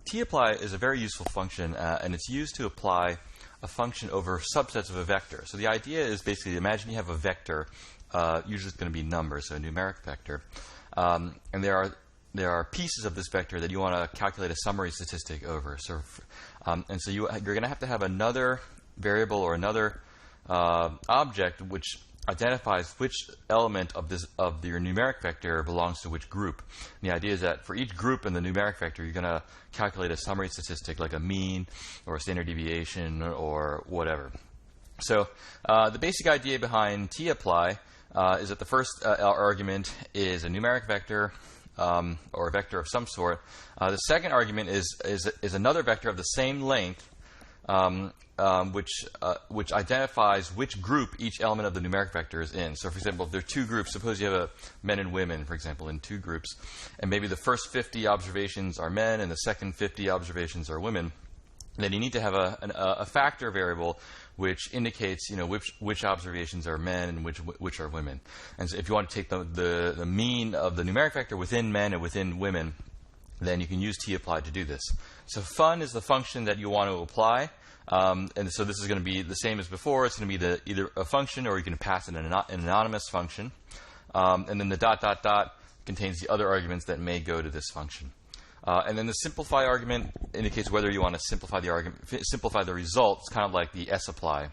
tapply is a very useful function, and it's used to apply a function over subsets of a vector. So the idea is basically, imagine you have a vector, usually it's going to be numbers, so a numeric vector, and there are pieces of this vector that you want to calculate a summary statistic over. So, and so you're going to have another variable or another object which identifies which element of your numeric vector belongs to which group. And the idea is that for each group in the numeric vector, you're going to calculate a summary statistic like a mean or a standard deviation or whatever. So the basic idea behind tapply is that the first argument is a numeric vector or a vector of some sort. The second argument is another vector of the same length, which identifies which group each element of the numeric vector is in. So, for example, if there are two groups, suppose you have men and women, for example, in two groups, and maybe the first 50 observations are men and the second 50 observations are women, then you need to have a factor variable which indicates, which observations are men and which are women. And so if you want to take the mean of the numeric vector within men and within women, then you can use tapply to do this. So fun is the function that you want to apply. And so this is going to be the same as before. It's going to be either a function, or you can pass an anonymous function. And then the ... contains the other arguments that may go to this function. And then the simplify argument indicates whether you want to simplify the result. It's kind of like the sapply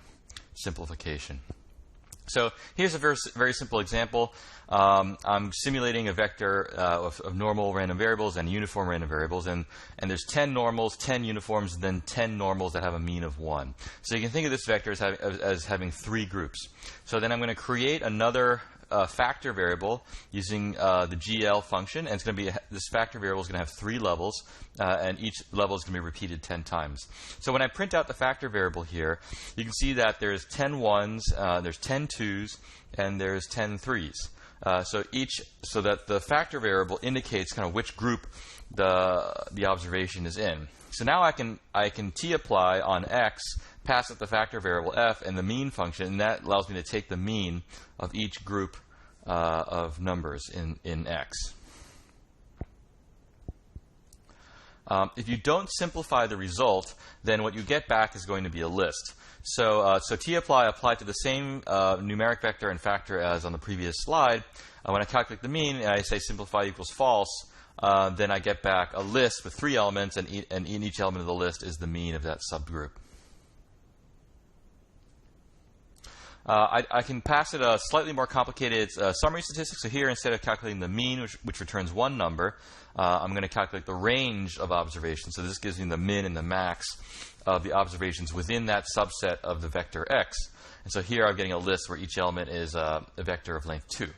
simplification. So here's a very, very simple example. I'm simulating a vector of normal random variables and uniform random variables, and there's 10 normals, 10 uniforms, and then 10 normals that have a mean of 1. So you can think of this vector as having 3 groups. So then I'm going to create another factor variable using the GL function, and it's going to be this factor variable is going to have 3 levels, and each level is going to be repeated 10 times. So when I print out the factor variable here, you can see that there's 10 ones, there's 10 twos, and there's 10 threes. So that the factor variable indicates kind of which group the observation is in. So now I can tapply on x, pass it the factor variable f and the mean function, and that allows me to take the mean of each group of numbers in x. If you don't simplify the result, then what you get back is going to be a list. So tapply applied to the same numeric vector and factor as on the previous slide. When I calculate the mean and I say simplify equals false, then I get back a list with 3 elements, and in each element of the list is the mean of that subgroup. I can pass it a slightly more complicated summary statistic. So here, instead of calculating the mean, which returns one number, I'm going to calculate the range of observations. So this gives me the min and the max of the observations within that subset of the vector x. And so here I'm getting a list where each element is a vector of length 2.